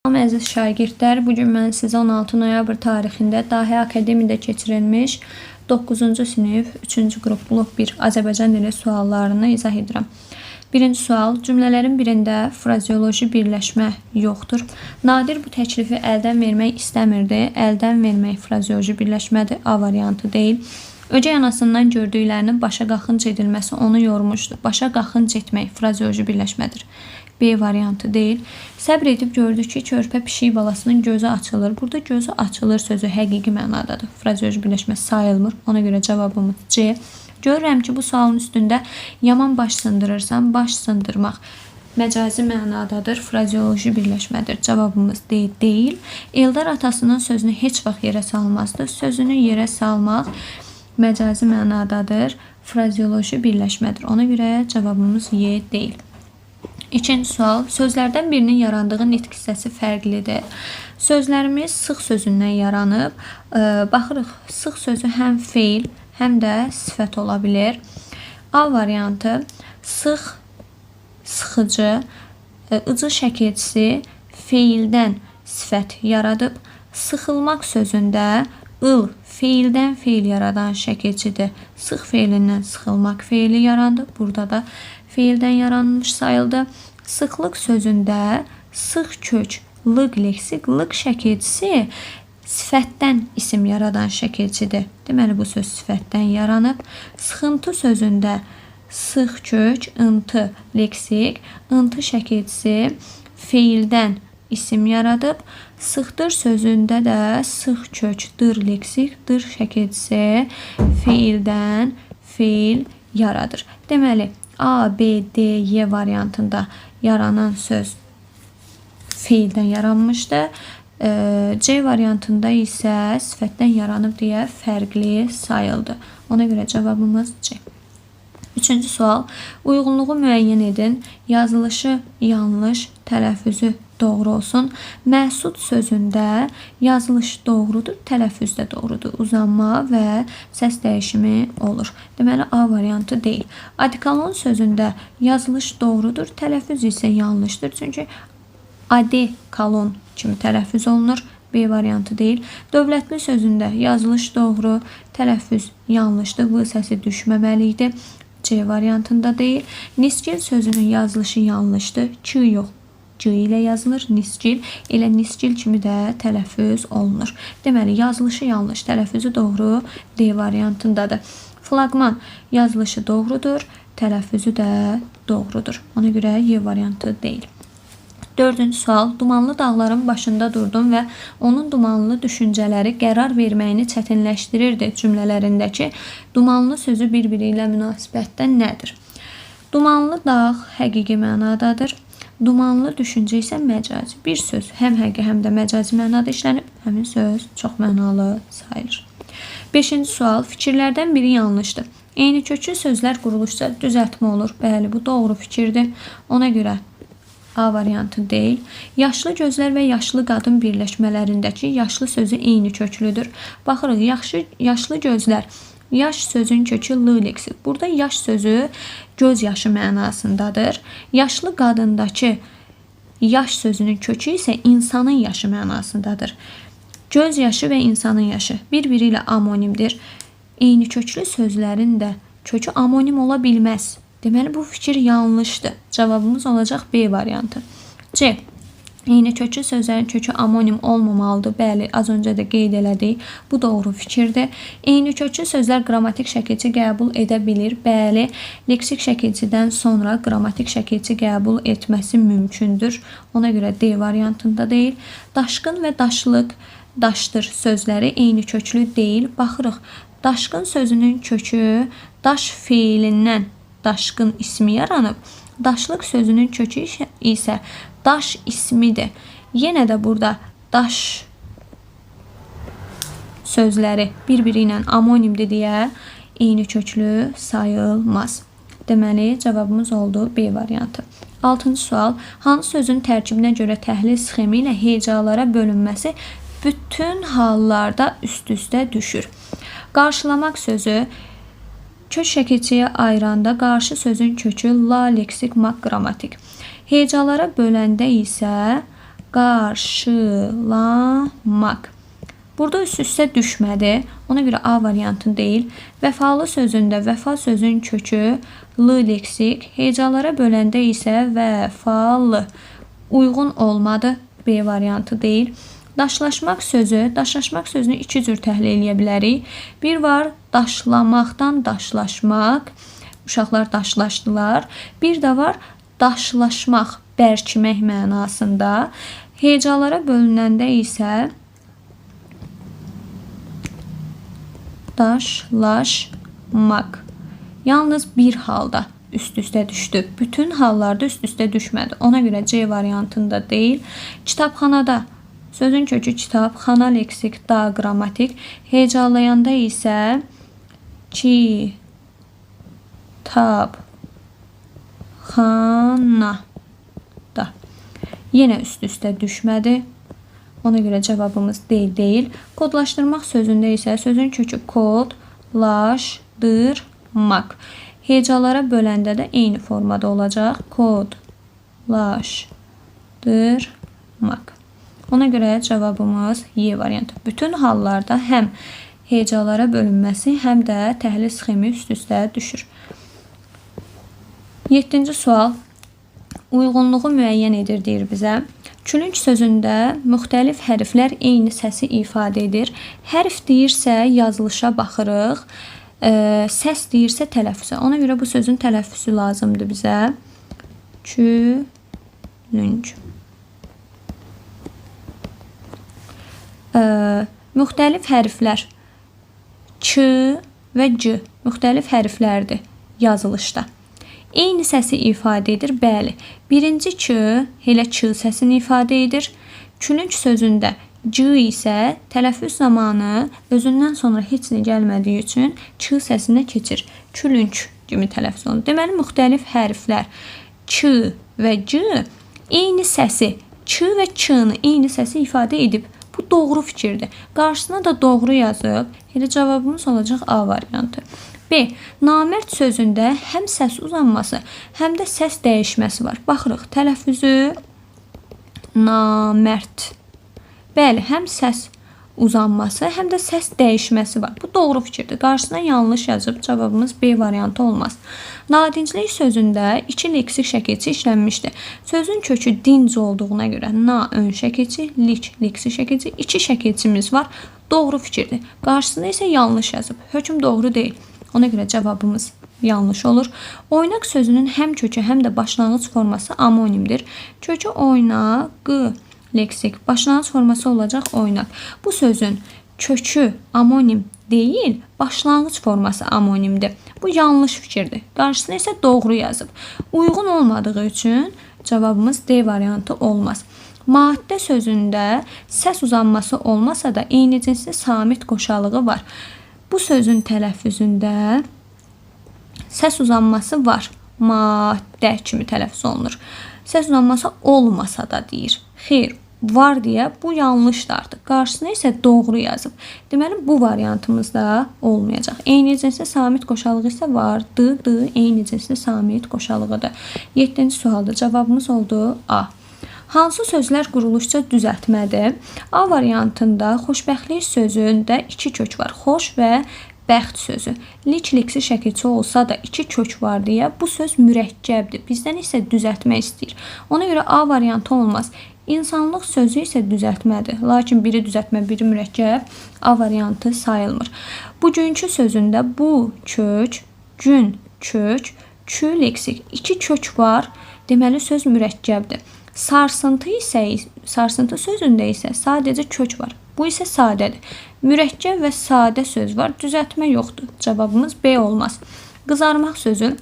Salam əziz şagirdlər, bugün mən sizə 16 noyabr tarixində Dahi Akademiyada keçirilmiş 9-cu sinif 3-cü qrup blok 1 Azərbaycan dili suallarını izah edirəm. Birinci sual, cümlələrin birində frazeoloji birləşmə yoxdur. Nadir bu təklifi əldən vermək istəmirdi. Əldən vermək frazeoloji birləşmədir, A variantı deyil. Ögey anasından gördüklərinin başa qalxınc edilməsi onu yormuşdu. Başa qalxınc etmək frazeoloji birləşmədir. B variantı deyil. Səbr edib gördü ki, körpə pişik balasının gözü açılır. Burada gözü açılır sözü həqiqi mənadadır. Frazeoloji birləşmə sayılmır. Ona görə cavabımız C. Görürəm ki, bu sualın üstündə yaman baş sındırırsan, baş sındırmaq məcazi mənadadır. Frazeoloji birləşmədir. Cavabımız D deyil. Eldar atasının sözünü heç vaxt yerə salmazdı. Sözünü yerə salmaq məcazi mənadadır. Frazeoloji birləşmədir. Ona görə cavabımız Y deyil. İkinci sual, sözlərdən birinin yarandığı nitq hissəsi fərqlidir. Sözlərimiz sıx sözündən yaranıb. Baxırıq, sıx sözü həm feil, həm də sifət ola bilir. A variantı, sıx, sıxıcı, ıcı şəkilçisi feildən sifət yaradıb. Sıxılmaq sözündə ıl, feildən feil yaradan şəkilçidir. Sıx feilindən sıxılmaq feili yarandı. Burada da feildən yaranmış sayıldı. Sıxlıq sözündə sıx kök, lıq leksik, lıq şəkilçisi sifətdən isim yaradan şəkilçidir. Deməli, bu söz sifətdən yaranıb. Sıxıntı sözündə sıx kök, ıntı leksik, ıntı şəkilçisi feildən isim yaradıb. Sıxdır sözündə də sıx kök, dır leksik, dır şəkilçisi feildən feil yaradır. Deməli, A, B, D, Y variantında yaranan söz feildən yaranmışdır. C variantında isə sifətdən yaranıb deyə fərqli sayıldı. Ona görə cavabımız C. Üçüncü sual, uyğunluğu müəyyən edin. Yazılışı yanlış, tələffüzü doğru olsun. Məsud sözündə yazılış doğrudur, tələffüz də doğrudur. Uzanma və səs dəyişimi olur. Deməli, A variantı deyil. Adikalon sözündə yazılış doğrudur, tələffüz isə yanlışdır. Çünki adikalon kimi tələffüz olunur. B variantı deyil. Dövlətli sözündə yazılış doğru, tələffüz yanlışdır. V səsi düşməməli idi. C variantında deyil. Niscil sözünün yazılışı yanlışdır. Q yox. C ilə yazılır. Niscil. Elə niscil kimi də tələffüz olunur. Deməli, yazılışı yanlış, tələffüzü doğru. D variantındadır. Flaqman yazılışı doğrudur, tələffüzü də doğrudur. Ona görə Y variantı deyil. Dördüncü sual, dumanlı dağların başında durdum və onun dumanlı düşüncələri qərar verməyini çətinləşdirirdi cümlələrindəki dumanlı sözü bir-biri ilə münasibətdə nədir? Dumanlı dağ həqiqi mənadadır. Dumanlı düşüncə isə məcazi. Bir söz həm həqiqi, həm də məcazi mənada işlənib, həmin söz çox mənalı sayılır. Beşinci sual, fikirlərdən biri yanlışdır. Eyni köklü sözlər quruluşsa düzəltmə olur. Bəli, bu doğru fikirdir. Ona görə A variantı deyil. Yaşlı gözlər və yaşlı qadın birləşmələrindəki yaşlı sözü eyni köklüdür. Baxırıq, yaşlı gözlər. Yaş sözün kökü l leksik. Burada yaş sözü göz yaşı mənasındadır. Yaşlı qadındakı yaş sözünün kökü isə insanın yaşı mənasındadır. Göz yaşı və insanın yaşı bir-biri ilə amonimdir. Eyni köklü sözlərin də kökü amonim ola bilməz. Deməli, bu fikir yanlışdır. Cavabımız olacaq B variantı. C. Eyni köklü sözlərin kökü amonim olmamalıdır. Bəli, az öncə də qeyd elədik. Bu doğru fikirdir. Eyni köklü sözlər qrammatik şəkilçi qəbul edə bilir. Bəli, leksik şəkilçidən sonra qrammatik şəkilçi qəbul etməsi mümkündür. Ona görə D variantında deyil. Daşqın və daşlıq, daşdır sözləri eyni köklü deyil. Baxırıq, daşqın sözünün kökü daş feilindən daşqın ismi yaranıb. Daşlıq sözünün kökü isə daş ismidir. Yenə də burada daş sözləri bir-biri ilə amonimdir deyə eyni köklü sayılmaz. Deməli, cavabımız oldu B variantı. 6-cı sual, hansı sözün tərkibinə görə təhlil sxemi ilə hecalara bölünməsi bütün hallarda üst-üstə düşür? Qarşılamaq sözü kök şəkilçiyə ayıranda qarşı sözün kökü la leksik maq qrammatik. Hecalara böləndə isə Qarşılamaq. Burada üst-üstə düşmədi. Ona görə A variantı deyil. Vəfalı sözündə vəfa sözün kökü l leksik. Hecalara böləndə isə vəfalı uyğun olmadı. B variantı deyil. Daşlaşmaq sözü, daşlaşmaq sözünü iki cür təhlil edə bilərik. Bir var daşlamaqdan daşlaşmaq. Uşaqlar daşlaşdılar. Bir də var daşlaşmaq, bərkimək mənasında. Hecalara bölünəndə isə daşlaşmaq. Yalnız bir halda üst-üstə düşdü. Bütün hallarda üst-üstə düşmədi. Ona görə C variantında deyil. Kitabxanada sözün kökü kitab, xana leksik, da qrammatik. Hecalayanda isə kitabxana da. Yenə üst-üstə düşmədi. Ona görə cavabımız deyil. Kodlaşdırmaq sözündə isə sözün kökü kodlaşdırmaq. Hecalara böləndə də eyni formada olacaq. Kodlaşdırmaq. Ona görə cavabımız Y variantı. Bütün hallarda həm hecalara bölünməsi, həm də təhlil sxemi üst-üstə düşür. 7-ci sual. Uyğunluğu müəyyən edir deyir bizə. Külünk sözündə müxtəlif hərflər eyni səsi ifadə edir. Hərf deyirsə yazılışa baxırıq. Səs deyirsə tələffüzə. Ona görə bu sözün tələffüzü lazımdır bizə. Külünk. Müxtəlif hərflər Ç və C müxtəlif hərflərdir yazılışda. Eyni səsi ifadə edir. Bəli. Birinci Ç elə Ç səsini ifadə edir. Külünk sözündə C isə tələffüz zamanı özündən sonra heç nə gəlmədiyi üçün Ç səsinə keçir. Külünk kimi tələffüz olunur. Deməli, müxtəlif hərflər Ç və C eyni səsi, Ç və Ç-nı eyni səsi ifadə edib. Bu doğru fikirdir. Qarşısına da doğru yazıb. Elə cavabımız olacaq A variantı. B. Namərd sözündə həm səs uzanması, həm də səs dəyişməsi var. Baxırıq, tələffüzü namərd. Bəli, həm səs uzanması, həm də səs dəyişməsi var. Bu doğru fikirdir. Qarşısına yanlış yazıb cavabımız B variantı olmaz. Nadinclik sözündə iki leksik şəkilçi işlənmişdir. Sözün kökü dinc olduğuna görə na ön şəkilçi, lik leksik şəkilçi, iki şəkilçimiz var. Doğru fikirdir. Qarşısında isə yanlış yazıb. Hökm doğru deyil. Ona görə cavabımız yanlış olur. Oynaq sözünün həm kökü, həm də başlanğıc forması amonimdir. Kökü oynaq, leksik, başlanğıc forması olacaq oynaq. Bu sözün kökü amonim deyil, başlanğıc forması amonimdir. Bu yanlış fikirdir. Qarşısına isə doğru yazıb. Uyğun olmadığı üçün cavabımız D variantı olmaz. Maddə sözündə səs uzanması olmasa da eyni cinsli samit qoşalığı var. Bu sözün tələffüzündə səs uzanması var. Maddə kimi tələffüz olunur. Səs uzanması olmasa da deyir. Xeyr, var deyə bu yanlışdır artıq. Qarşısına isə doğru yazıb. Deməli, bu variantımızda olmayacaq. Eyni cinsli samit qoşalığı isə var. D, eyni cinsli samit qoşalığıdır. 7-ci sualda cavabımız oldu A. Hansı sözlər quruluşca düzəltmədir? A variantında xoşbəxtlik sözündə iki kök var. Xoş və bəxt sözü. Lik leksi şəkilçi olsa da iki kök var deyə bu söz mürəkkəbdir. Bizdən isə düzəltmək istəyir. Ona görə A variantı olmaz. İnsanlıq sözü isə düzəltmədir. Lakin biri düzəltmə, biri mürəkkəb. A variantı sayılmır. Bugünkü sözündə bu kök, gün, kök, kü leksik. İki kök var. Deməli söz mürəkkəbdir. Sarsıntı sözündə isə sadəcə kök var. Bu isə sadədir. Mürəkkəb və sadə söz var. Düzəltmə yoxdur. Cavabımız B olmaz. Qızarmaq sözü.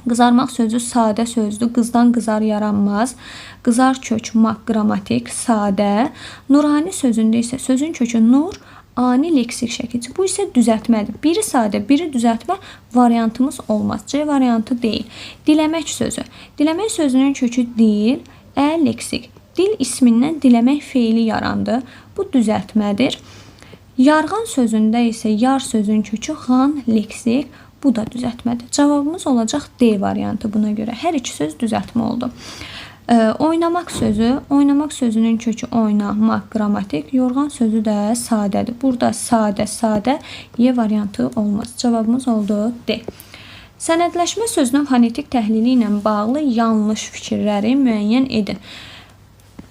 Qızarmaq sözü sadə sözdür. Qızdan qızar yaranmaz. Qızar kök, maq, qrammatik, sadə. Nurani sözündə isə sözün kökü nur, ani leksik şəkilçi. Bu isə düzəltmədir. Biri sadə, biri düzəltmə variantımız olmaz. C variantı deyil. Diləmək sözü. Diləmək sözünün kökü dil, leksik. Dil ismindən diləmək feili yarandı. Bu düzəltmədir. Yarğan sözündə isə yar sözün kökü xan, leksik. Bu da düzəltmədir. Cavabımız olacaq D variantı buna görə. Hər iki söz düzəltmə oldu. Oynamaq sözü, oynamaq sözünün kökü oynamaq, qrammatik, yorğan sözü də sadədir. Burada sadə, Y variantı olmaz. Cavabımız oldu D. Sənədləşmə sözünün fonetik təhlili ilə bağlı yanlış fikirləri müəyyən edin.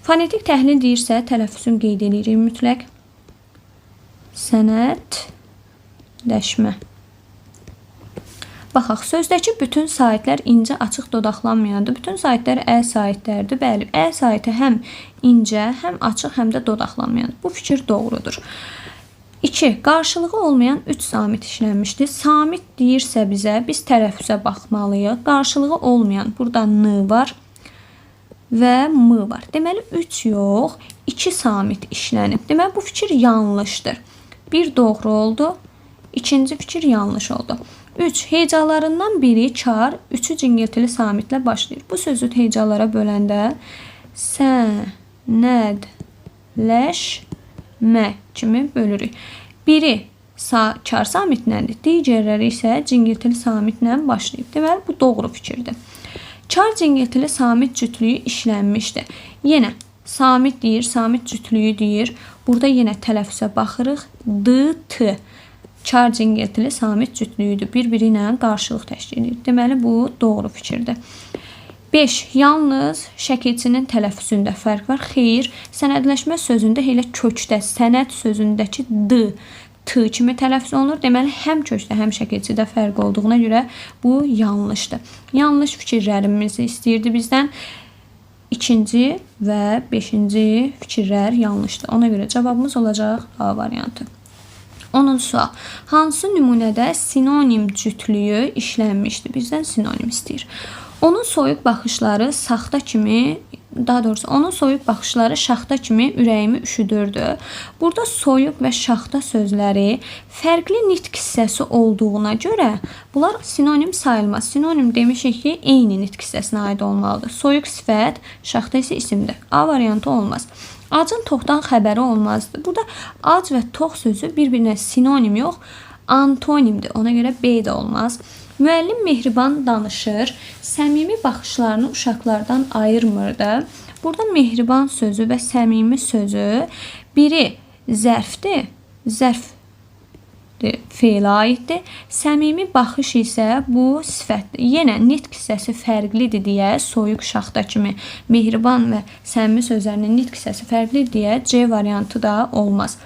Fonetik təhlil deyirsə, tələffüzün qeyd edirik mütləq. Sənədləşmə. Baxaq, sözdəki bütün saitlər incə açıq dodaqlanmayandır. Bütün saitlər saitlərdir. Bəli, saiti həm incə, həm açıq, həm də dodaqlanmayandır. Bu fikir doğrudur. 2. Qarşılığı olmayan 3 samit işlənmişdir. Samit deyirsə bizə, biz tələffüzə baxmalıyıq. Qarşılığı olmayan, burada n var və m var. Deməli, 3 yox, 2 samit işlənib. Deməli, bu fikir yanlışdır. Bir doğru oldu, ikinci fikir yanlış oldu. 3. Hecalarından biri kar, 3'ü cingiltili samitlə başlayır. Bu sözü hecalara böləndə sənədləşmə kimi bölürük. Biri kar samitləndir, digərləri isə cingiltili samitlə başlayıb. Deməli, bu doğru fikirdir. Kar cingiltili samit cütlüyü işlənmişdir. Yenə samit deyir, samit cütlüyü deyir. Burada yenə tələffüzə baxırıq. D-t. Kar cingiltili samit cütlüyüdür. Bir-biri ilə qarşılıq təşkil edir. Deməli, bu doğru fikirdir. 5. Yalnız şəkilçinin tələffüzündə fərq var. Xeyr, sənədləşmə sözündə elə kökdə, sənəd sözündəki d, t kimi tələffüz olunur. Deməli, həm kökdə, həm şəkilçidə fərq olduğuna görə bu yanlışdır. Yanlış fikirlərimizi istəyirdi bizdən. 2-ci və 5-ci fikirlər yanlışdır. Ona görə cavabımız olacaq A variantı. 10-cu sual. Hansı nümunədə sinonim cütlüyü işlənmişdir? Bizdən sinonim istəyir. Onun soyuq baxışları saxta kimi, daha doğrusu onun soyuq baxışları şaxta kimi ürəyimi üşüdürdü. Burada soyuq və şaxta sözləri fərqli nitq hissəsi olduğuna görə bunlar sinonim sayılmaz. Sinonim demişik ki, eyni nitq hissəsinə aid olmalıdır. Soyuq sifət, şaxta isə isimdir. A variantı olmaz. Acın toxdan xəbəri olmazdı. Burada ac və tox sözü bir-birinə sinonim yox, antonimdir. Ona görə B də olmaz. Müəllim mehriban danışır, səmimi baxışlarını uşaqlardan ayırmırdı. Burada mehriban sözü və səmimi sözü biri zərfdir, zərf fe'lə aiddir. Səmimi baxış isə bu sifətdir. Yenə nitq hissəsi fərqlidir deyə soyuq şaxta kimi mehriban və səmimi sözlərinin nitq hissəsi fərqlidir deyə C variantı da olmaz.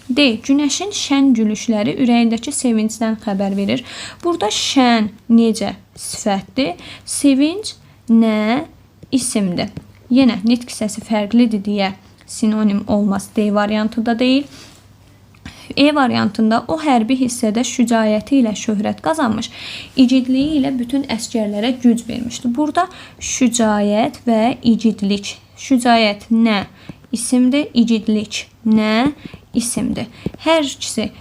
D. Günəşin şən gülüşləri ürəyindəki sevincdən xəbər verir. Burada şən necə sifətdir, sevinc nə isimdir. Yenə nitq hissəsi fərqlidir deyə sinonim olmaz. D variantı da deyil. E variantında o hərbi hissədə şücaəti ilə şöhrət qazanmış, icidliyi ilə bütün əskərlərə güc vermişdi. Burada şücaət və icidlik. Şücaət nə isimdir, icidlik nə isimdir. Hər ikisi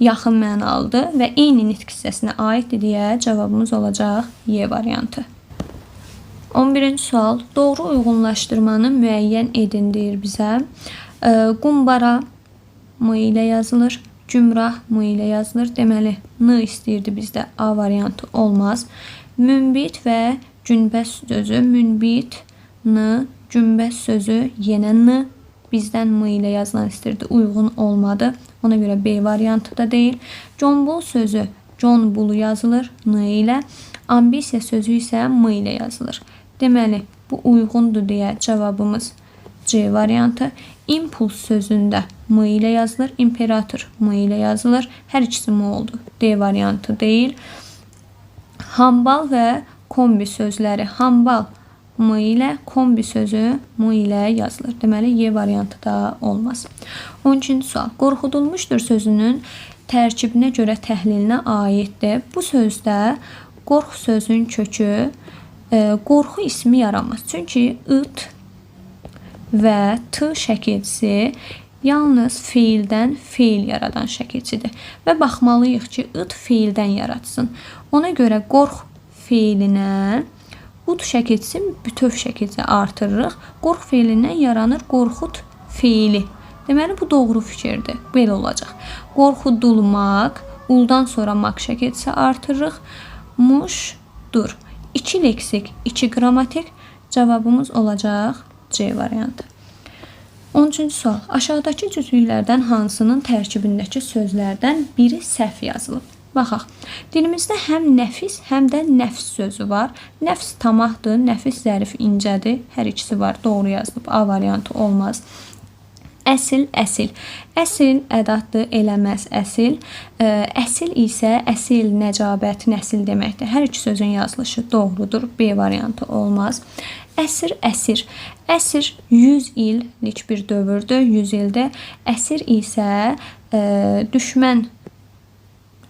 yaxın mənalıdır və eyni nitq hissəsinə aiddir deyə cavabımız olacaq Y variantı. 11-ci sual. Doğru uyğunlaşdırmanı müəyyən edin deyir bizə. Qumbara M ilə yazılır. Cümrah M ilə yazılır. Deməli, N istəyirdi bizdə. A variantı olmaz. Münbit və günbəz sözü. Münbit, N, günbəz sözü yenə N. Bizdən M ilə yazılan istirdi. Uyğun olmadı. Ona görə B variantı da deyil. Combul sözü John Bull yazılır N ilə. Ambisiya sözü isə M ilə yazılır. Deməli, bu uyğundur deyə cavabımız C variantı. İmpuls sözündə M ilə yazılır. İmperator M ilə yazılır. Hər ikisi M oldu. D variantı deyil. Hambal və kombi sözləri. Hambal M ilə, kombi sözü M ilə yazılır. Deməli, Y variantı da olmaz. 13-cü sual. Qorxudulmuşdur sözünün tərkibinə görə təhlilinə aiddir. Bu sözdə qorx sözün kökü qorxu ismi yaranmaz. Çünki it və t şəkilçisi yalnız feildən feil yaradan şəkilçidir. Və baxmalıyıq ki, it feildən yaratsın. Ona görə qorx feilinə ut şəkilçisi bütöv şəkildə artırırıq. Qorx feilindən yaranır qorxut feili. Deməli, bu doğru fikirdir. Belə olacaq. Qorxudulmaq, uldan sonra maq şəkilçisi artırırıq. Muşdur. 2 leksik, 2 qrammatik. Cavabımız olacaq C variantı. 13-cü sual. Aşağıdakı cüzlüklərdən hansının tərkibindəki sözlərdən biri səhv yazılıb? Baxaq. Dilimizdə həm nəfis, həm də nəfs sözü var. Nəfs tamahdır, nəfis zərif incədir. Hər ikisi var. Doğru yazılıb. A variantı olmaz. Əsil, əsil. Əsil ədatdır, eləməz əsil. Əsil isə əsil, nəcabət, nəsil deməkdir. Hər iki sözün yazılışı doğrudur. B variantı olmaz. Əsir, əsir. Əsir 100 illik bir dövrdür, 100 ildir. Əsir isə düşmən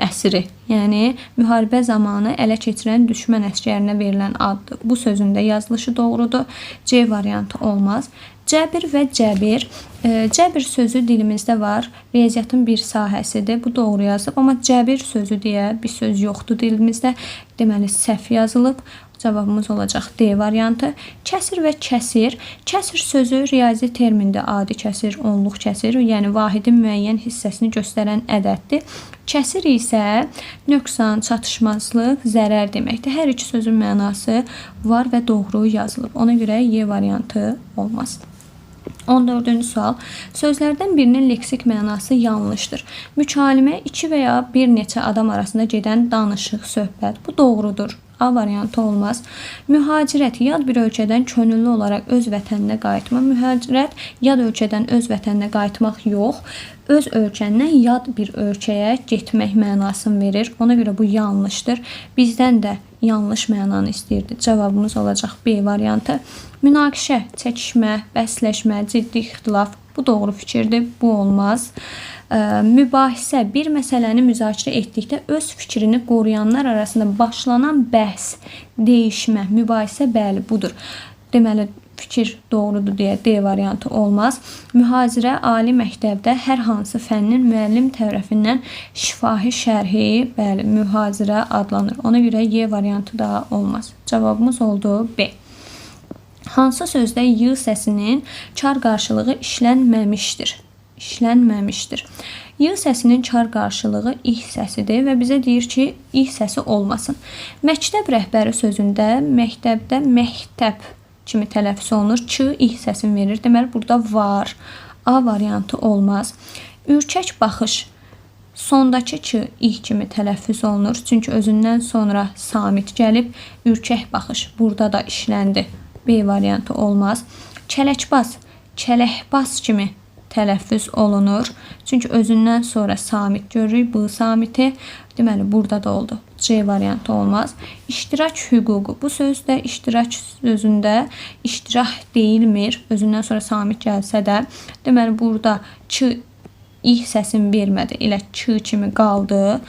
əsiri, yəni müharibə zamanı ələ keçirən düşmən əsgərinə verilən addır. Bu sözün də yazılışı doğrudur. C variantı olmaz. Cəbir və cəbir. Cəbir sözü dilimizdə var. Riyaziyyatın bir sahəsidir. Bu doğru yazılıb. Amma cəbir sözü deyə bir söz yoxdur dilimizdə. Deməli, səhv yazılıb. Cavabımız olacaq D variantı. Kəsir və kəsir. Kəsir sözü riyazi termində adi kəsir, onluq kəsir, yəni vahidin müəyyən hissəsini göstərən ədəddir. Kəsir isə nöqsan, çatışmazlıq, zərər deməkdir. Hər iki sözün mənası var və doğru yazılıb. Ona görə Y variantı olmaz. 14-cü sual. Sözlərdən birinin leksik mənası yanlışdır. Mükalimə iki və ya bir neçə adam arasında gedən danışıq, söhbət. Bu doğrudur. A variantı olmaz. Mühacirət yad bir ölkədən könüllü olaraq öz vətəninə qayıtmaq. Mühacirət yad ölkədən öz vətəninə qayıtmaq yox, öz ölkəndən yad bir ölkəyə getmək mənasını verir. Ona görə bu yanlışdır. Bizdən də yanlış mənanı istəyirdi. Cavabımız olacaq B variantı. Münaqişə, çəkişmə, bəhsləşmə, ciddi ixtilaf. Bu doğru fikirdir. Bu olmaz. Mübahisə, bir məsələni müzakirə etdikdə öz fikrini qoruyanlar arasında başlanan bəhs, değişmə, mübahisə, bəli, budur. Deməli, fikir doğrudur deyə D variantı olmaz. Mühazirə ali məktəbdə hər hansı fənnin müəllim tərəfindən şifahi şərhi, bəli, mühazirə adlanır. Ona görə Y variantı da olmaz. Cavabımız oldu B. Hansı sözdə Y səsinin çar qarşılığı işlənməmişdir? İşlənməmişdir. Y səsinin çar qarşılığı ih səsidir və bizə deyir ki, ih səsi olmasın. Məktəb rəhbəri sözündə məktəbdə məktəb kimi tələffüz olunur. Ç ih səsini verir. Deməli, burada var. A variantı olmaz. Ürkək baxış. Sondakı ç ih kimi tələffüz olunur. Çünki özündən sonra samit gəlib. Ürkək baxış. Burada da işləndi. B variantı olmaz. Kələkbaz. Kələkbaz kimi tələffüz olunur. Çünki özündən sonra samit görürük. Bu samiti. Deməli, burada da oldu. C variantı olmaz. İştirak hüququ. Bu söz də iştirak sözündə iştirak deyilmir. Özündən sonra samit gəlsə də. Deməli, burada ç ih səsini vermədi. Elə ç kimi qaldı.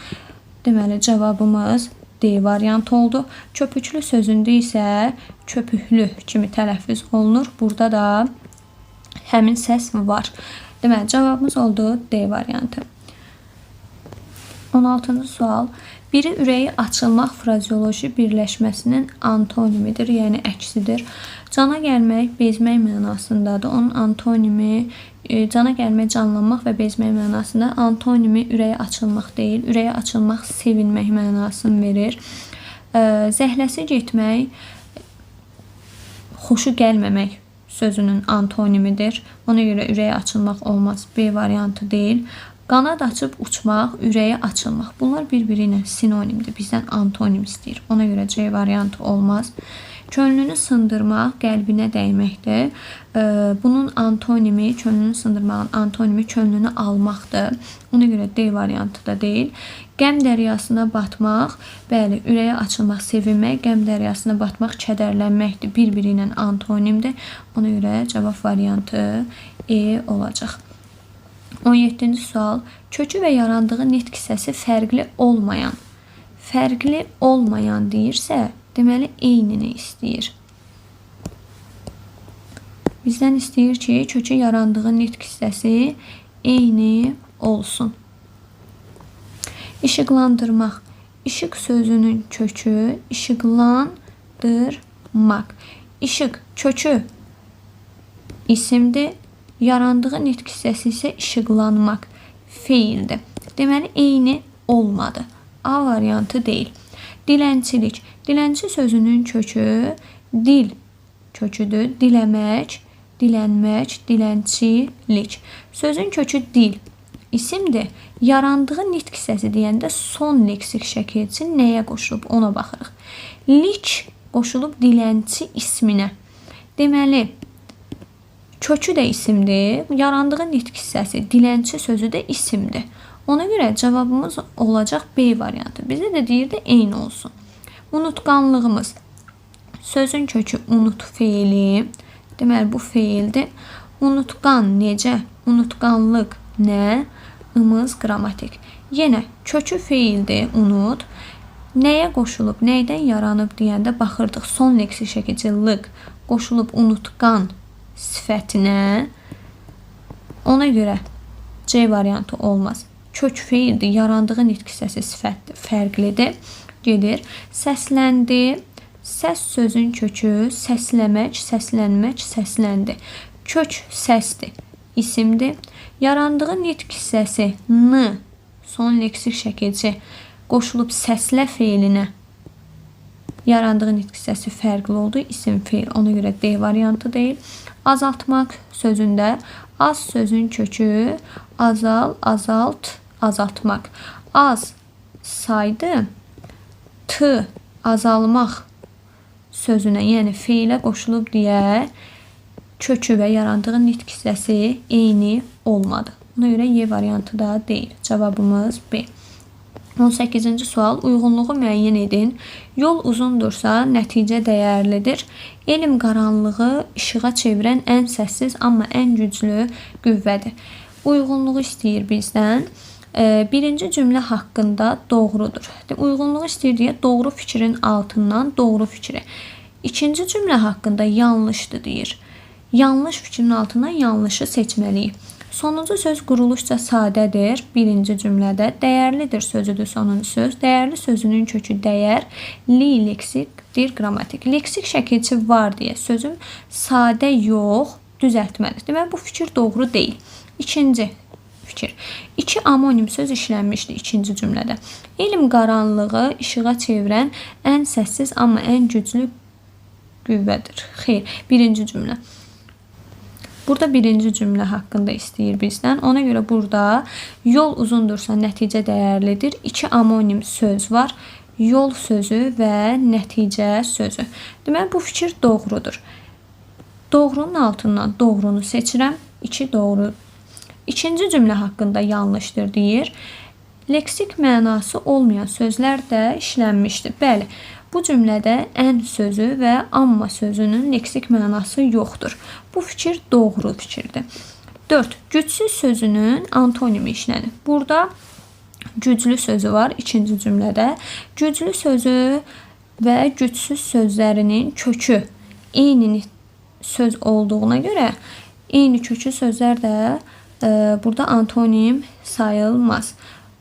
Deməli, cavabımız D variantı oldu. Köpüklü sözündə isə köpüklü kimi tələffüz olunur. Burada da həmin səs var. Deməli, cavabımız oldu D variantı. 16-cı sual. Biri ürəyi açılmaq frazeoloji birləşməsinin antonimidir, yəni əksidir. Cana gəlmək, bezmək mənasındadır. Onun antonimi cana gəlmək, canlanmaq və bezmək mənasında. Antonimi ürəyi açılmaq deyil. Ürəyi açılmaq sevinmək mənasını verir. Zəhləsi getmək, xoşu gəlməmək sözünün antonimidir. Ona görə ürəyi açılmaq olmaz. B variantı deyil. Qanad açıb uçmaq, ürəyi açılmaq. Bunlar bir-biri ilə sinonimdir. Bizdən antonim istəyir. Ona görə C variantı olmaz. Könlünü sındırmaq, qəlbinə dəyməkdir. Bunun antonimi, könlünü sındırmağın antonimi könlünü almaqdır. Ona görə D variantı da deyil. Qəm dəryasına batmaq, bəli, ürəyə açılmaq, sevinmək, qəm dəryasına batmaq, kədərlənməkdir. Bir-biri ilə antonimdir. Ona görə cavab variantı E olacaq. 17-ci sual. Kökü və yarandığı nitq hissəsi fərqli olmayan deyirsə, deməli eynini istəyir. Bizdən istəyir ki, kökü yarandığı nitq hissəsi eyni olsun. İşıqlandırmaq. İşıq sözünün kökü işıqlandırmaq. İşıq kökü isimdir. Yarandığı nitq hissəsi isə işıqlanmaq feildir. Deməli, eyni olmadı. A variantı deyil. Dilənçilik. Dilənçi sözünün kökü dil köküdür. Diləmək, dilənmək, dilənçilik. Sözün kökü dil, isimdir. Yarandığı nitq hissəsi deyəndə son leksik şəkil üçün nəyə qoşulub ona baxırıq. Lik qoşulub dilənçi isminə. Deməli, kökü də isimdir. Yarandığı nitq hissəsi, dilənçi sözü də isimdir. Ona görə cavabımız olacaq B variantı. Bizə də deyirdi eyni olsun. Unutqanlığımız. Sözün kökü unut feili. Deməli, bu feildir. Unutqan necə? Unutqanlıq nə? Imız qrammatik. Yenə kökü feildir, unut. Nəyə qoşulub, nəydən yaranıb deyəndə baxırdıq. Son leksik şəkilçi lıq qoşulub unutqan sifətinə. Ona görə C variantı olmaz. Kök feildir, yarandığı nitq hissəsi sifətdir, fərqlidir. Gedir. Səsləndi. Səs sözün kökü səsləmək, səslənmək, səsləndi. Kök səsdir, isimdir. Yarandığı nitq hissəsi n, son leksik şəkilçi qoşulub səslə feilinə. Yarandığı nitq hissəsi fərqli oldu, isim feil. Ona görə D variantı deyil. Azaltmaq sözündə az sözün kökü azal, azalt, azaltmaq. Az saydı, t azalmaq sözünə, yəni feilə qoşulub deyə kökü və yarandığı nitq hissəsi eyni olmadı. Ona görə Y variantı da deyil. Cavabımız B. 18-ci sual. Uyğunluğu müəyyən edin. Yol uzundursa nəticə dəyərlidir. Elm qaranlığı işığa çevirən ən səssiz, amma ən güclü qüvvədir. Uyğunluğu istəyir bizdən. Birinci cümlə haqqında doğrudur. Uyğunluğu istəyir deyə doğru fikrin altından doğru fikri. İkinci cümlə haqqında yanlışdır deyir. Yanlış fikrin altından yanlışı seçməliyik. Sonuncu söz quruluşca sadədir. Birinci cümlədə dəyərlidir sözüdür sonuncu söz. Dəyərli sözünün kökü dəyər, li leksikdir, qrammatik. Leksik şəkilçi var deyə sözüm sadə yox, düzəltməlidir. Deməli, bu fikir doğru deyil. İkinci fikir. İki amonim söz işlənmişdir ikinci cümlədə. Elm qaranlığı işığa çevirən ən səssiz, amma ən güclü qüvvədir. Xeyr, birinci cümlə. Burada birinci cümlə haqqında istəyir bizdən. Ona görə burada yol uzundursa nəticə dəyərlidir. İki amonim söz var. Yol sözü və nəticə sözü. Deməli, bu fikir doğrudur. Doğrunun altından doğrunu seçirəm. İki doğru. İkinci cümlə haqqında yanlışdır deyir. Leksik mənası olmayan sözlər də işlənmişdir. Bəli, bu cümlədə ən sözü və amma sözünün leksik mənası yoxdur. Bu fikir doğru fikirdir. 4. Gücsüz sözünün antonimi işlənir. Burada güclü sözü var ikinci cümlədə. Güclü sözü və gücsüz sözlərinin kökü eyni söz olduğuna görə eyni kökü sözlər də burada antonim sayılmaz.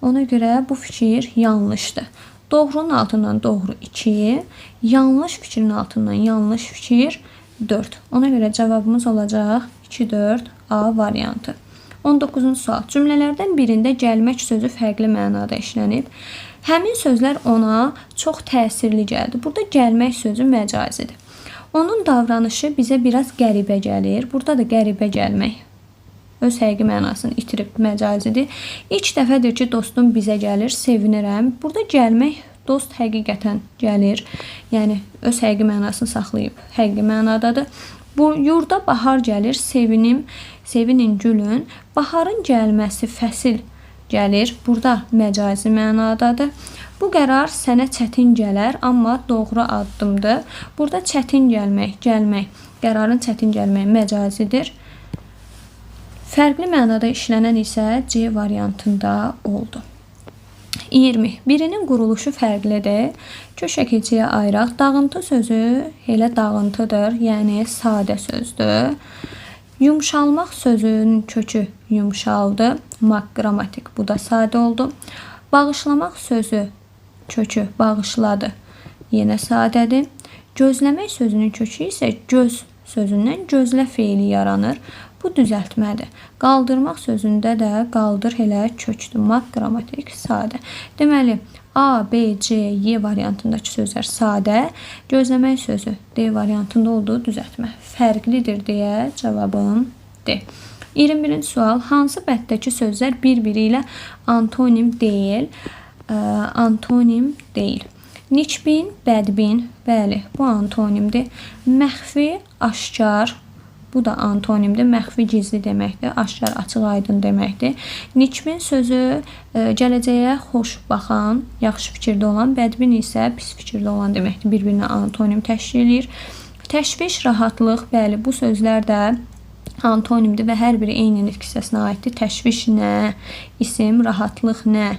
Ona görə bu fikir yanlışdır. Doğrunun altından doğru 2, yanlış fikrin altından yanlış fikir 4. Ona görə cavabımız olacaq 2-4 A variantı. 19-cu sual. Cümlələrdən birində gəlmək sözü fərqli mənada işlənib. Həmin sözlər ona çox təsirli gəldi. Burada gəlmək sözü məcazidir. Onun davranışı bizə biraz qəribə gəlir. Burada da qəribə gəlmək öz həqiqi mənasını itirib məcazidir. İlk dəfədir ki, dostum bizə gəlir, sevinirəm. Burada gəlmək, dost həqiqətən gəlir. Yəni, öz həqiqi mənasını saxlayıb həqiqi mənadadır. Bu, yurda bahar gəlir, sevinin gülün. Baharın gəlməsi fəsil gəlir. Burada məcazi mənadadır. Bu qərar sənə çətin gələr, amma doğru addımdır. Burada çətin gəlmək, qərarın çətin gəlməyi məcazidir. Fərqli mənada işlənən isə C variantında oldu. 20. Birinin quruluşu fərqlidir. Köşəkilçiyə ayıraq. Dağıntı sözü elə dağıntıdır, yəni sadə sözdür. Yumşalmaq sözünün kökü yumşaldı. Maq qrammatik, bu da sadə oldu. Bağışlamaq sözü kökü bağışladı, yenə sadədir. Gözləmək sözünün kökü isə göz sözündən gözlə feili yaranır. Bu düzəltmədir. Qaldırmaq sözündə də qaldır elə kökdür. Mat, qrammatik, sadə. Deməli, A, B, C, Y variantındakı sözlər sadə, gözləmək sözü D variantında olduğu düzəltmə. Fərqlidir deyə cavabım D. 21-ci sual. Hansı bəddəki sözlər bir-biri ilə antonim deyil? Antonim deyil. Nikbin, bədbin, bəli, bu antonimdir. Məxfi, aşkar, bu da antonimdir. Məxfi, gizli deməkdir. Aşkar, açıq, aydın deməkdir. Nikbin sözü gələcəyə xoş baxan, yaxşı fikirdə olan, bədbin isə pis fikirdə olan deməkdir. Bir-birinə antonim təşkil edir. Təşviş, rahatlıq, bəli, bu sözlər də antonimdir və hər biri eyni nitq hissəsinə aiddir. Təşviş nə? İsim, rahatlıq nə?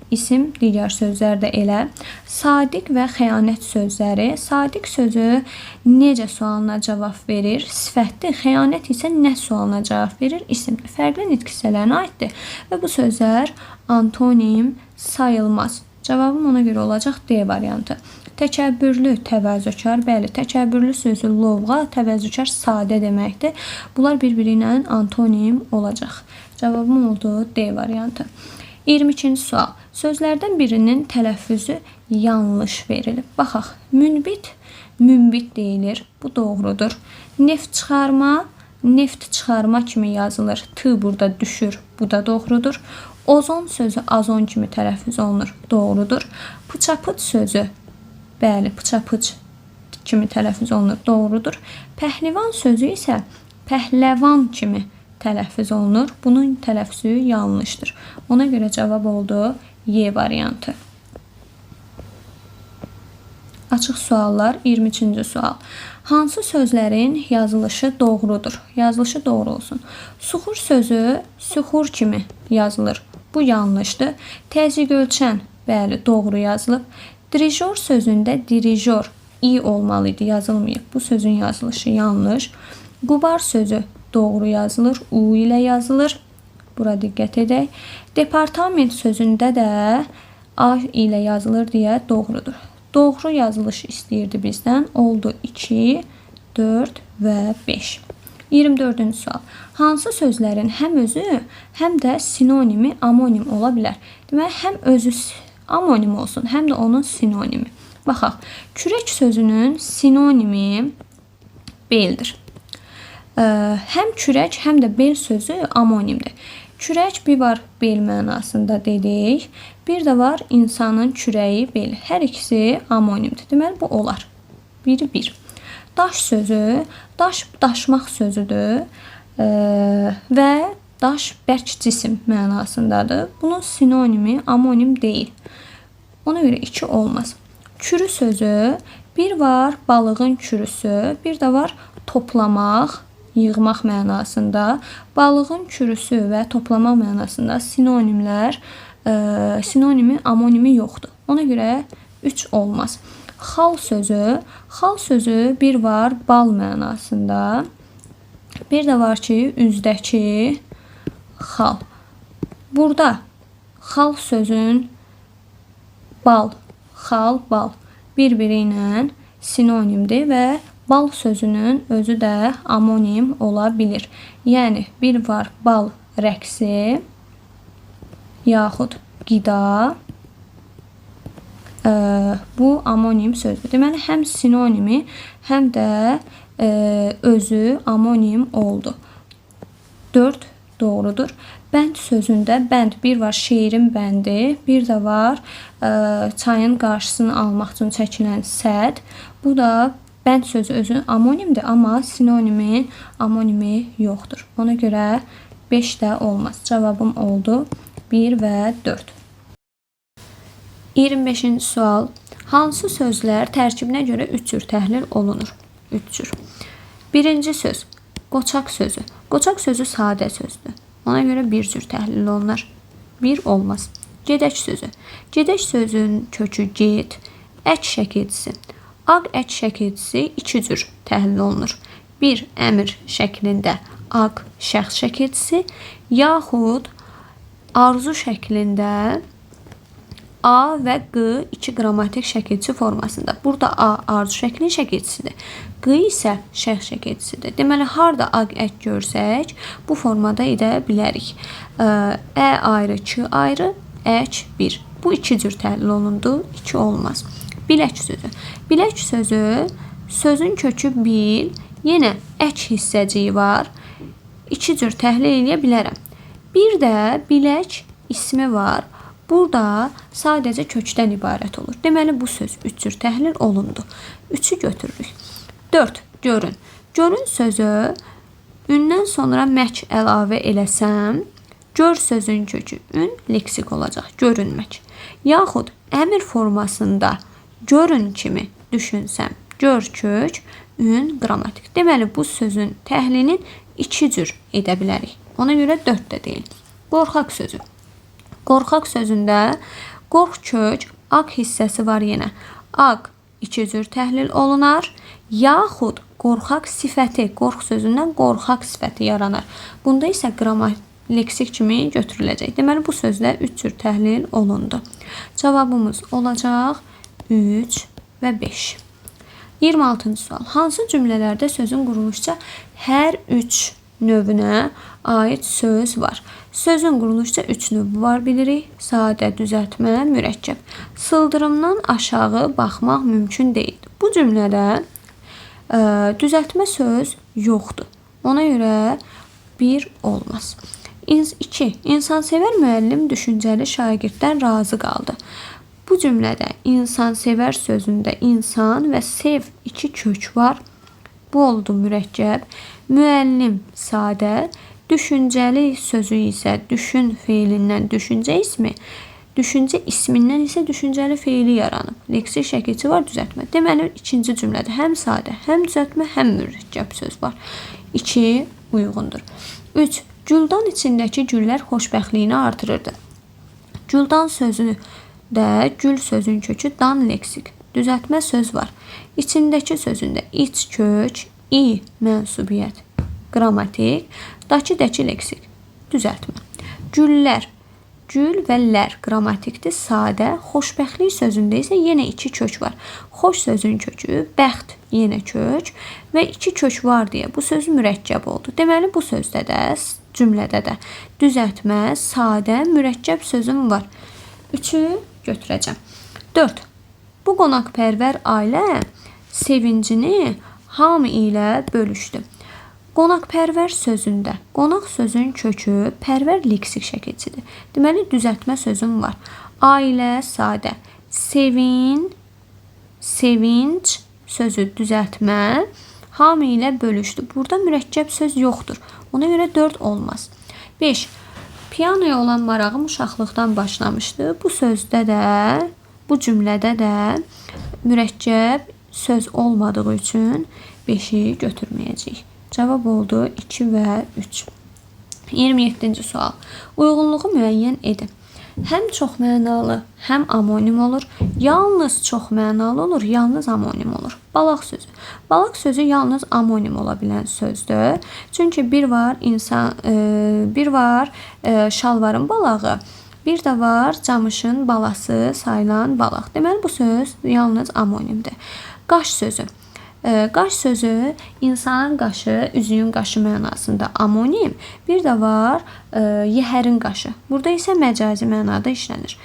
İsim, digər sözlər də elə. Sadiq və xəyanət sözləri. Sadiq sözü necə sualına cavab verir? Sifətdir. Xəyanət isə nə sualına cavab verir? İsimdir. Fərqli nitq hissələrinə aiddir və bu sözlər antonim sayılmaz. Cavabım ona görə olacaq D variantı. Təkəbbürlü, təvazökar, bəli, təkəbbürlü sözü lovğa, təvazökar sadə deməkdir. Bunlar bir-biri ilə antonim olacaq. Cavabım oldu D variantı. 22-ci sual. Sözlərdən birinin tələffüzü yanlış verilib. Baxaq, münbit deyilir. Bu doğrudur. Neft çıxarma kimi yazılır. T burada düşür. Bu da doğrudur. Ozon sözü azon kimi tələffüz olunur. Doğrudur. Pıçapıç sözü, bəli, pıçapıç kimi tələffüz olunur. Doğrudur. Pəhlivan sözü isə pəhləvan kimi tələffüz olunur. Bunun tələffüzü yanlışdır. Ona görə cavab oldu Y variantı. Açıq suallar. 23-ci sual. Hansı sözlərin yazılışı doğrudur? Yazılışı doğru olsun. Suxur sözü suxur kimi yazılır. Bu yanlışdır. Təzyiq ölçən, bəli, doğru yazılıb. Dirijor sözündə dirijor i olmalıydı, yazılmayıb. Bu sözün yazılışı yanlış. Qubar sözü doğru yazılır, u ilə yazılır. Bura diqqət edək. Departament sözündə də a ilə yazılır deyə doğrudur. Doğru yazılış istəyirdi bizdən. Oldu 2, 4 və 5. 24-cü sual. Hansı sözlərin həm özü, həm də sinonimi, amonim ola bilər? Deməli, həm özü amonim olsun, həm də onun sinonimi. Baxaq, kürək sözünün sinonimi beldir. Həm kürək, həm də bel sözü amonimdir. Kürək bir var bel mənasında dedik. Bir də var insanın kürəyi, bel. Hər ikisi amonimdir. Deməli, bu olar. Biri bir. Daş sözü, daşmaq sözüdür və daş bərk cisim mənasındadır. Bunun sinonimi amonim deyil. Ona görə 2 olmaz. Kürü sözü, bir var balığın kürüsü, bir də var toplamaq, yığmaq mənasında. Balığın kürüsü və toplamaq mənasında sinonimi, amonimi yoxdur. Ona görə 3 olmaz. Xal sözü bir var bal mənasında. Bir də var ki, üzdəki xal. Burada xal sözün bal, xal, bal bir-biri ilə sinonimdir və bal sözünün özü də amonim ola bilir. Yəni, bir var bal rəqsi, yaxud qida, bu amonim sözdür. Deməli, həm sinonimi, həm də özü amonim oldu. 4 doğrudur. Bənd sözündə bənd bir var şeirin bəndi, bir də var çayın qarşısını almaq üçün çəkilən səd. Bu da bənd sözü özü amonimdir, amma sinonimi, amonimi yoxdur. Ona görə 5 də olmaz. Cavabım oldu 1 və 4. 25-ci sual. Hansı sözlər tərkibinə görə 3 cür təhlil olunur? 3 cür. Birinci söz, qoçaq sözü. Qoçaq sözü sadə sözdür. Ona görə 1 cür təhlil olunar. 1 olmaz. Gedək sözü. Gedək sözün kökü get, ək şəkilcisi. Ağ ək şəkilcisi 2 cür təhlil olunur. 1 əmr şəklində ağ şəxs şəkilcisi, yaxud arzu şəklində A və Q iki qrammatik şəkilçi formasında. Burada A arzu şəklin şəkilçisidir. Q isə şərh şəkilçisidir. Deməli, harda aq ək görsək, bu formada edə bilərik. Ə ayrı, Q ayrı, ək 1. Bu iki cür təhlil olundu, 2 olmaz. Bilək sözü. Bilək sözü, sözün kökü bil, yenə ək hissəciyi var. 2 cür təhlil edə bilərəm. Bir də bilək ismi var. Burada sadəcə kökdən ibarət olur. Deməli, bu söz 3 cür təhlil olundu. 3'ü götürürük. 4. Görün. Görün sözü ündən sonra mək əlavə eləsəm, gör sözün kökü ün leksik olacaq. Görünmək. Yaxud əmr formasında görün kimi düşünsəm, gör kök, ün qrammatik. Deməli, bu sözün təhlilinin 2 cür edə bilərik. Ona görə 4 də deyil. Qorxaq sözü. Qorxaq sözündə qorx kök, aq hissəsi var yenə. Aq 2 cür təhlil olunar. Yaxud qorxaq sifəti, qorx sözündən qorxaq sifəti yaranar. Bunda isə qrammatik leksik kimi götürüləcək. Deməli, bu sözlə 3 cür təhlil olundu. Cavabımız olacaq 3 və 5. 26-cı sual. Hansı cümlələrdə sözün quruluşca hər 3 növünə aid söz var? Sözün quruluşca 3 növü var bilirik. Sadə, düzəltmə, mürəkkəb. Sıldırımdan aşağı baxmaq mümkün deyil. Bu cümlədə düzəltmə söz yoxdur. Ona görə 1 olmaz. 2. İnsansevər müəllim düşüncəli şagirddən razı qaldı. Bu cümlədə insansevər sözündə insan və sev 2 kök var. Bu oldu mürəkkəb. Müəllim sadə, düşüncəli sözü isə düşün feilindən düşüncə ismi, düşüncə ismindən isə düşüncəli feili yaranıb. Leksik şəkilçi var, düzəltmə. Deməli, ikinci cümlədə həm sadə, həm düzəltmə, həm mürəkkəb söz var. 2 uyğundur. 3. Güldan içindəki güllər xoşbəxtliyini artırırdı. Güldan sözü də gül sözün kökü dan leksik. Düzəltmə söz var. İçindəki sözündə iç kök, i mənsubiyyət, qrammatik, dakı dəki leksik, düzəltmə. Güllər, gül və lər qrammatikdir, sadə. Xoşbəxtlik sözündə isə yenə 2 kök var. Xoş sözün kökü, bəxt yenə kök və 2 kök var deyə bu söz mürəkkəb oldu. Deməli, bu sözdə də, cümlədə də düzəltmə, sadə, mürəkkəb sözüm var. 3'ü götürəcəm. 4. Bu qonaqpərvər ailə sevincini hamı ilə bölüşdü. Qonaqpərvər sözündə qonaq sözün kökü pərvər leksik şəkilçidir. Deməli, düzəltmə sözüm var. Ailə sadə. Sevinç sözü düzəltmə, hamı ilə bölüşdü. Burada mürəkkəb söz yoxdur. Ona görə 4 olmaz. 5. Piyanoya olan marağım uşaqlıqdan başlamışdı. Bu sözdə də, bu cümlədə də mürəkkəb söz olmadığı üçün 5'i götürməyəcəyik. Cavab oldu 2 və 3. 27-ci sual. Uyğunluğu müəyyən edin. Həm çox mənalı, həm amonim olur. Yalnız çox mənalı olur, yalnız amonim olur. Balaq sözü. Balaq sözü yalnız amonim ola bilən sözdür. Çünki bir var şalvarın balağı, bir də var camışın balası sayılan balaq. Deməli, bu söz yalnız amonimdir. Qaş sözü. Qaş sözü insanın qaşı, üzüyün qaşı mənasında amonim. Bir də var yəhərin qaşı. Burada isə məcazi mənada işlənir.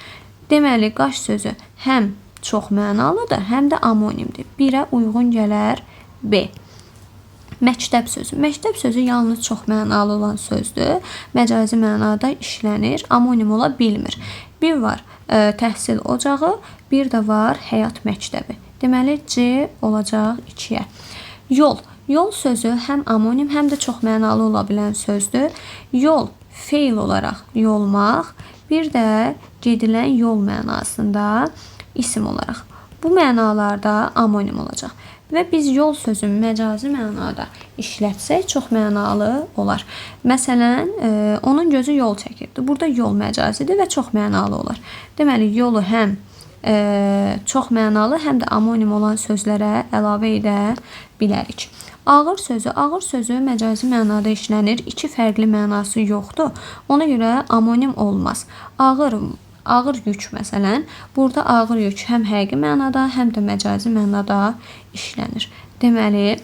Deməli, qaş sözü həm çox mənalıdır, həm də amonimdir. 1'ə uyğun gələr B. Məktəb sözü. Məktəb sözü yalnız çox mənalı olan sözdür. Məcazi mənada işlənir, amonim ola bilmir. Bir var təhsil ocağı, bir də var həyat məktəbi. Deməli, C olacaq 2'yə. Yol. Yol sözü həm amonim, həm də çox mənalı ola bilən sözdür. Yol, feil olaraq yolmaq, bir də gedilən yol mənasında isim olaraq. Bu mənalarda amonim olacaq. Və biz yol sözünü məcazi mənada işlətsək çox mənalı olar. Məsələn, onun gözü yol çəkirdi. Burada yol məcazidir və çox mənalı olar. Deməli, yolu həm çox mənalı, həm də amonim olan sözlərə əlavə edə bilərik. Ağır sözü məcazi mənada işlənir. 2 fərqli mənası yoxdur. Ona görə amonim olmaz. Ağır ağır yük məsələn, burada ağır yük həm həqiqi mənada, həm də məcazi mənada işlənir. Deməli,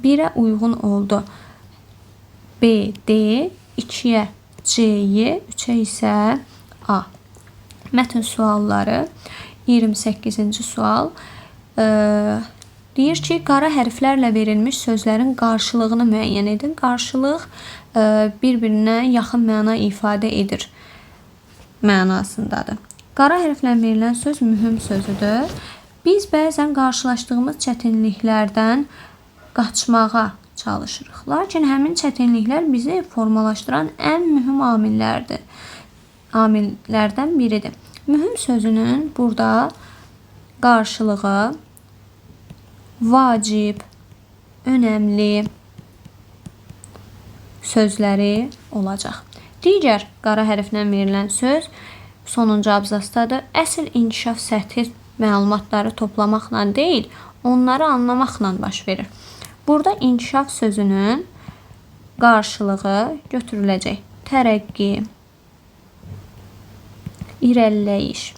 1-ə uyğun oldu B, D, 2-yə C, Y, 3-ə isə A. Mətn sualları 28-ci sual. Deyir ki, qara hərflərlə verilmiş sözlərin qarşılığını müəyyən edin. Qarşılıq bir-birinə yaxın məna ifadə edir mənasındadır. Qara hərflə verilən söz mühüm sözüdür. Biz bəzən qarşılaşdığımız çətinliklərdən qaçmağa çalışırıq. Lakin həmin çətinliklər bizi formalaşdıran ən mühüm amillərdən biridir. Mühüm sözünün burada qarşılığı vacib, önəmli sözləri olacaq. Digər qara hərflə verilən söz sonuncu abzasdadır. Əsl inkişaf səthi məlumatları toplamaqla deyil, onları anlamaqla baş verir. Burada inkişaf sözünün qarşılığı götürüləcək. Tərəqqi, irəliləyiş.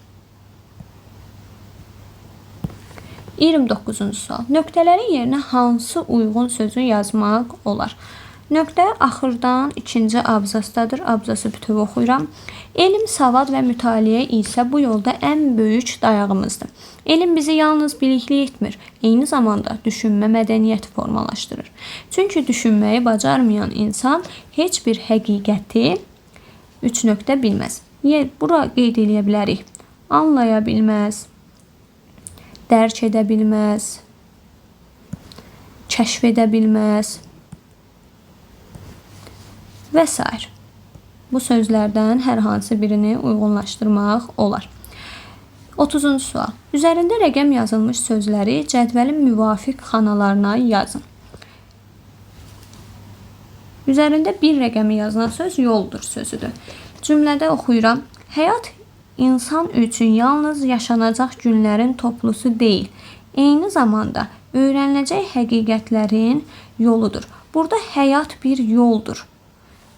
29-cu sual. Nöqtələrin yerinə hansı uyğun sözü yazmaq olar? Nöqtə axırdan 2-ci abzasdadır. Abzası bütöv oxuyuram. Elm, savad və mütaliə isə bu yolda ən böyük dayağımızdır. Elm bizi yalnız bilikli etmir, eyni zamanda düşünmə mədəniyyəti formalaşdırır. Çünki düşünməyi bacarmayan insan heç bir həqiqəti 3 nöqtə bilməz. Bura qeyd edə bilərik. Anlaya bilməz, dərk edə bilməz, kəşf edə bilməz və s. Bu sözlərdən hər hansı birini uyğunlaşdırmaq olar. 30-cu sual. Üzərində rəqəm yazılmış sözləri cədvəlin müvafiq xanalarına yazın. Üzərində bir rəqəmi yazılan söz yoldur sözüdür. Cümlədə oxuyuram. Həyat insan üçün yalnız yaşanacaq günlərin toplusu deyil, eyni zamanda öyrəniləcək həqiqətlərin yoludur. Burada həyat bir yoldur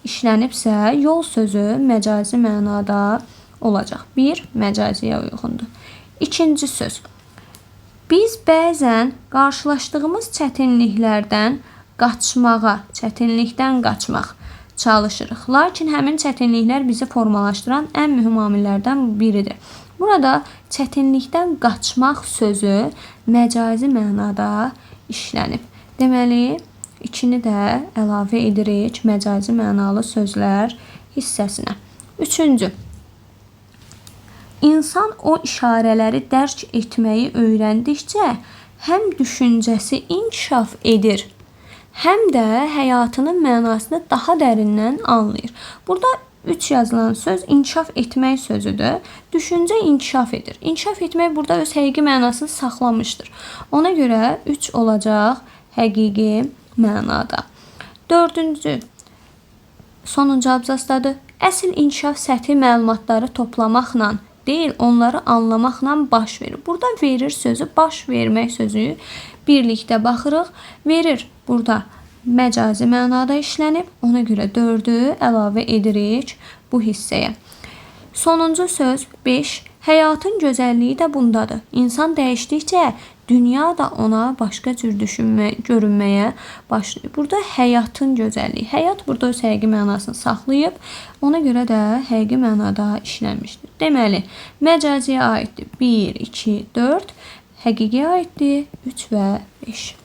işlənibsə, yol sözü məcazi mənada olacaq. 1. Məcaziyə uyğundur. 2-ci söz. Biz bəzən qarşılaşdığımız çətinlikdən qaçmaq çalışırıq. Lakin həmin çətinliklər bizi formalaşdıran ən mühüm amillərdən biridir. Burada çətinlikdən qaçmaq sözü məcazi mənada işlənib. Deməli, 2-ni də əlavə edirik məcazi mənalı sözlər hissəsinə. 3-cü. İnsan o işarələri dərk etməyi öyrəndikcə həm düşüncəsi inkişaf edir, həm də həyatının mənasını daha dərindən anlayır. Burada 3 yazılan söz inkişaf etmək sözüdür. Düşüncə inkişaf edir. İnkişaf etmək burada öz həqiqi mənasını saxlamışdır. Ona görə 3 olacaq həqiqi mənada. 4-cü. Sonuncu abzasdadır. Əsl inkişaf səthi məlumatları toplamaqla deyil, onları anlamaqla baş verir. Burada verir sözü, baş vermək sözü birlikdə baxırıq. Verir burada məcazi mənada işlənib. Ona görə 4-ü əlavə edirik bu hissəyə. Sonuncu söz 5. Həyatın gözəlliyi də bundadır. İnsan dəyişdikcə dünya da ona başqa cür görünməyə başlayır. Burada həyatın gözəlliyi. Həyat burada öz həqiqi mənasını saxlayıb. Ona görə də həqiqi mənada işlənmişdir. Deməli, məcaziyə aiddir 1, 2, 4. Həqiqiyə aiddir 3 və 5.